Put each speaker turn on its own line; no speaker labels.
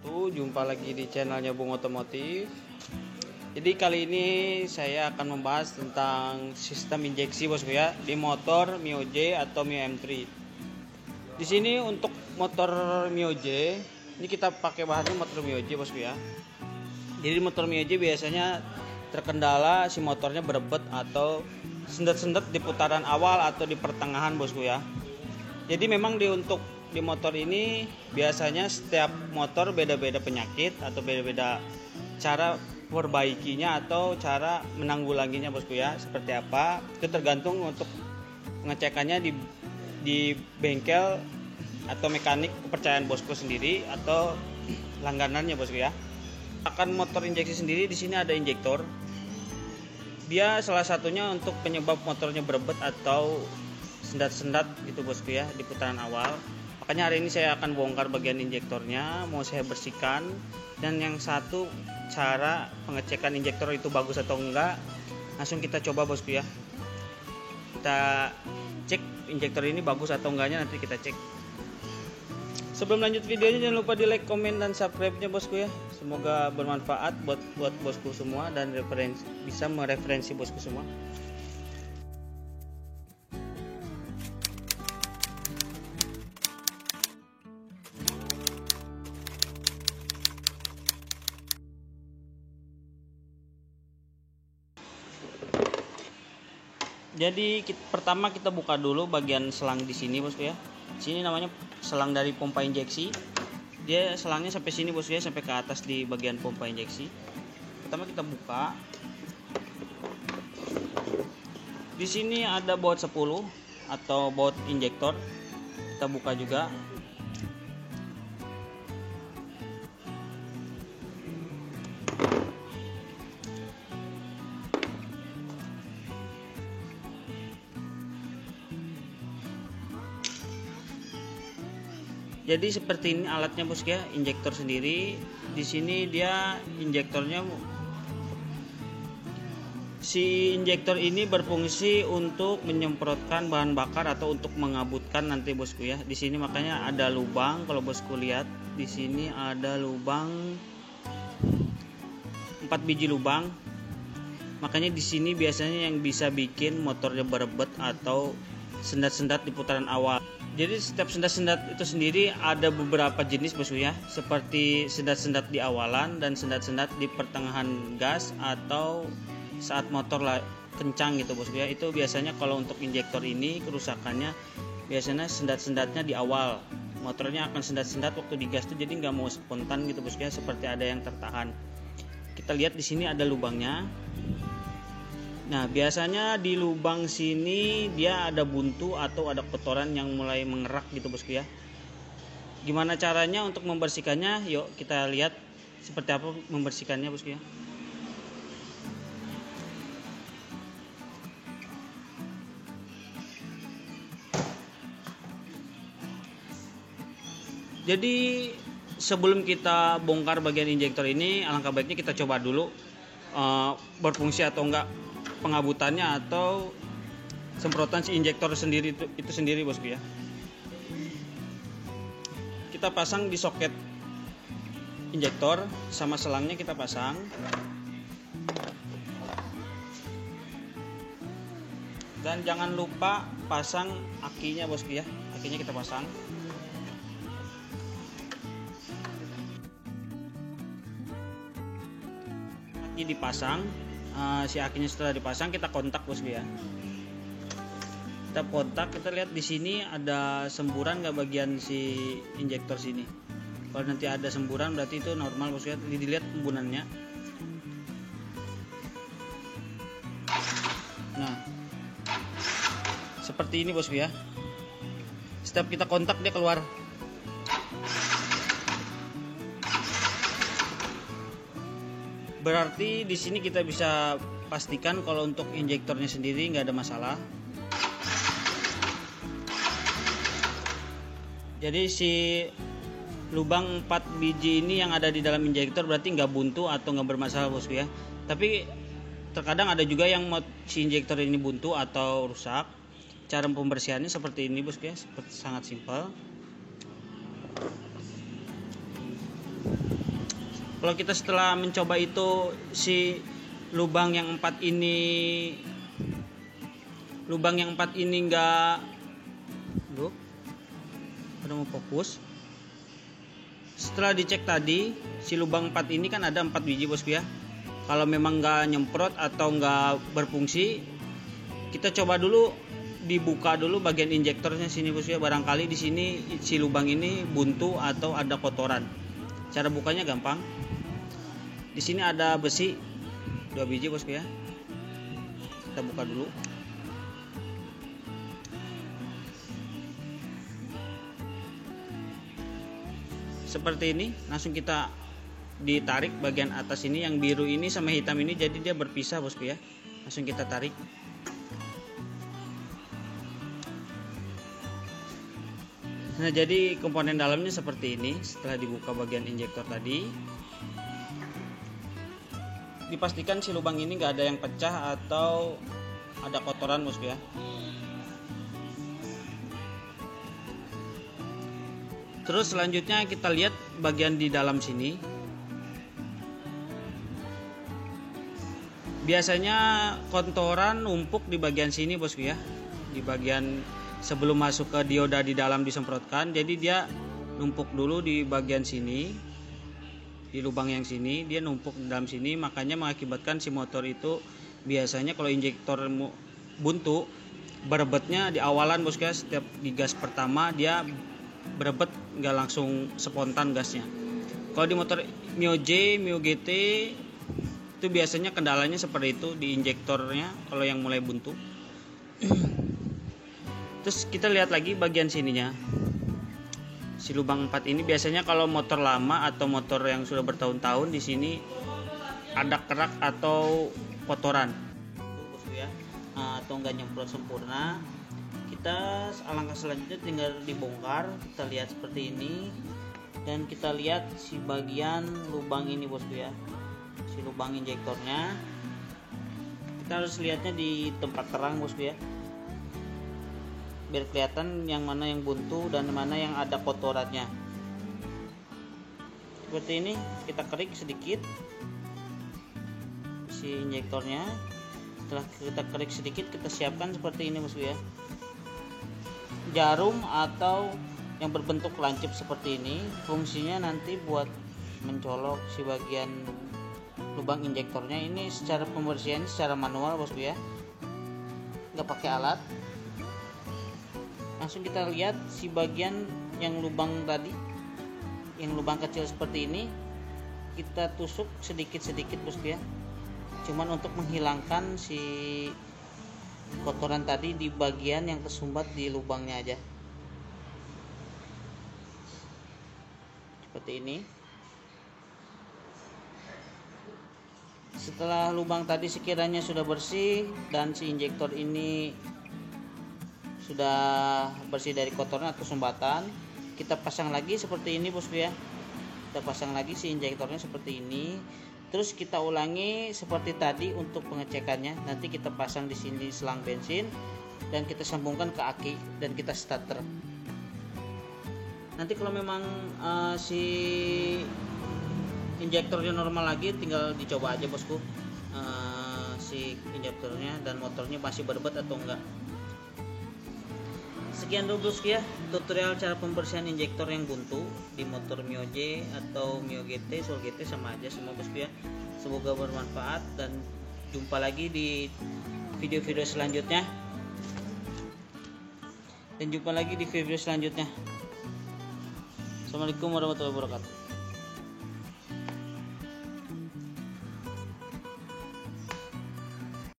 wabarakatuh. Jumpa lagi di channelnya Bung Otomotif. Jadi kali ini saya akan membahas tentang sistem injeksi bosku ya di motor Mio J atau Mio M3. Di sini untuk motor Mio J ini kita pakai bahannya motor Mio J bosku ya. Jadi motor Mio J biasanya terkendala si motornya berebet atau sendet-sendet di putaran awal atau di pertengahan bosku ya. Jadi memang untuk di motor ini biasanya setiap motor beda-beda penyakit atau beda-beda cara perbaikinya atau cara menanggulanginya bosku ya. Seperti apa itu tergantung untuk pengecekannya di bengkel atau mekanik kepercayaan bosku sendiri atau langganannya bosku ya. Akan motor injeksi sendiri di sini ada injektor. Dia salah satunya untuk penyebab motornya berebet atau sendat-sendat gitu bosku ya di putaran awal. Makanya hari ini saya akan bongkar bagian injektornya, mau saya bersihkan, dan yang satu cara pengecekan injektor itu bagus atau enggak langsung kita coba bosku ya. Kita cek injektor ini bagus atau enggaknya, nanti kita cek. Sebelum lanjut videonya jangan lupa di like, komen, dan subscribe-nya bosku ya. Semoga bermanfaat buat bosku semua dan bisa mereferensi bosku semua. Jadi pertama kita buka dulu bagian selang di sini bosku ya. Sini namanya selang dari pompa injeksi. Dia selangnya sampai sini bosku ya, sampai ke atas di bagian pompa injeksi. Pertama kita buka. Di sini ada baut 10 atau baut injektor. Kita buka juga. Jadi seperti ini alatnya bosku ya, injektor sendiri. Di sini dia injektornya, si injektor ini berfungsi untuk menyemprotkan bahan bakar atau untuk mengabutkan nanti bosku ya. Di sini makanya ada lubang, kalau bosku lihat di sini ada lubang 4 biji lubang. Makanya di sini biasanya yang bisa bikin motornya berebet atau sendat-sendat di putaran awal. Jadi setiap sendat-sendat itu sendiri ada beberapa jenis bosku ya, seperti sendat-sendat di awalan dan sendat-sendat di pertengahan gas atau saat motor kencang gitu bosku ya. Itu biasanya kalau untuk injektor ini kerusakannya biasanya sendat-sendatnya di awal. Motornya akan sendat-sendat waktu digas tuh, jadi nggak mau spontan gitu bosku ya, seperti ada yang tertahan. Kita lihat di sini ada lubangnya. Nah biasanya di lubang sini dia ada buntu atau ada kotoran yang mulai mengerak gitu bosku ya. Gimana caranya untuk membersihkannya? Yuk kita lihat seperti apa membersihkannya bosku ya. Jadi sebelum kita bongkar bagian injektor ini, alangkah baiknya kita coba dulu berfungsi atau enggak pengabutannya atau semprotan si injektor sendiri itu sendiri bosku ya. Kita pasang di soket injektor sama selangnya, kita pasang. Dan jangan lupa pasang akinya bosku ya. Akinya kita pasang. Aki dipasang. Si akinya setelah dipasang kita kontak bosku ya. Kita kontak, kita lihat di sini ada semburan nggak bagian si injektor sini. Kalau nanti ada semburan berarti itu normal bosku ya. Dilihat embunannya. Nah seperti ini bosku ya. Setiap kita kontak dia keluar. Berarti di sini kita bisa pastikan kalau untuk injektornya sendiri nggak ada masalah. Jadi si lubang 4 biji ini yang ada di dalam injektor berarti nggak buntu atau nggak bermasalah bosku ya. Tapi terkadang ada juga yang si injektor ini buntu atau rusak. Cara pembersihannya seperti ini bosku ya, seperti sangat simpel. Kalau kita setelah mencoba itu si lubang yang 4 ini enggak udah mau fokus. Setelah dicek tadi si lubang 4 ini kan ada 4 biji bosku ya. Kalau memang enggak nyemprot atau enggak berfungsi, kita coba dulu dibuka dulu bagian injektornya sini bosku ya. Barangkali di sini si lubang ini buntu atau ada kotoran. Cara bukanya gampang. Di sini ada besi 2 biji bosku ya. Kita buka dulu. Seperti ini, langsung kita ditarik bagian atas ini, yang biru ini sama hitam ini, jadi dia berpisah bosku ya. Langsung kita tarik. Nah, jadi komponen dalamnya seperti ini. Setelah dibuka bagian injektor tadi, dipastikan si lubang ini nggak ada yang pecah atau ada kotoran bosku ya. Terus selanjutnya kita lihat bagian di dalam sini. Biasanya kotoran numpuk di bagian sini bosku ya. Di bagian sebelum masuk ke dioda di dalam disemprotkan. Jadi dia numpuk dulu di bagian sini. Di lubang yang sini dia numpuk di dalam sini, makanya mengakibatkan si motor itu biasanya kalau injektor buntu berebetnya di awalan bosku ya. Setiap di gas pertama dia berebet, nggak langsung spontan gasnya. Kalau di motor Mio J, Mio GT itu biasanya kendalanya seperti itu di injektornya kalau yang mulai buntu. Terus kita lihat lagi bagian sininya. Si lubang 4 ini biasanya kalau motor lama atau motor yang sudah bertahun-tahun di sini ada kerak atau kotoran. Ya, atau nggak nyemprot sempurna. Kita alangkah selanjutnya tinggal dibongkar. Kita lihat seperti ini, dan kita lihat si bagian lubang ini bosku ya, si lubang injektornya. Kita harus lihatnya di tempat terang bosku ya, biar kelihatan yang mana yang buntu dan mana yang ada kotorannya. Seperti ini, kita kerik sedikit si injektornya. Setelah kita kerik sedikit, kita siapkan seperti ini bosku ya, jarum atau yang berbentuk lancip seperti ini. Fungsinya nanti buat mencolok si bagian lubang injektornya. Ini secara pembersihan secara manual bosku ya, nggak pakai alat. Langsung kita lihat si bagian yang lubang tadi, yang lubang kecil seperti ini, kita tusuk sedikit-sedikit bosku ya, cuman untuk menghilangkan si kotoran tadi di bagian yang tersumbat di lubangnya aja. Seperti ini. Setelah lubang tadi sekiranya sudah bersih dan si injektor ini sudah bersih dari kotoran atau sumbatan, kita pasang lagi seperti ini bosku ya. Kita pasang lagi si injektornya seperti ini. Terus kita ulangi seperti tadi untuk pengecekannya. Nanti kita pasang di sini selang bensin dan kita sambungkan ke aki dan kita starter. Nanti kalau memang si injektornya normal lagi, tinggal dicoba aja bosku si injektornya dan motornya masih berebet atau enggak. Sekian dulu bosku ya, tutorial cara pembersihan injektor yang buntu di motor Mio J atau Mio GT, Soul GT sama aja semua bosku ya. Semoga bermanfaat dan jumpa lagi di video-video selanjutnya. Assalamualaikum warahmatullahi wabarakatuh.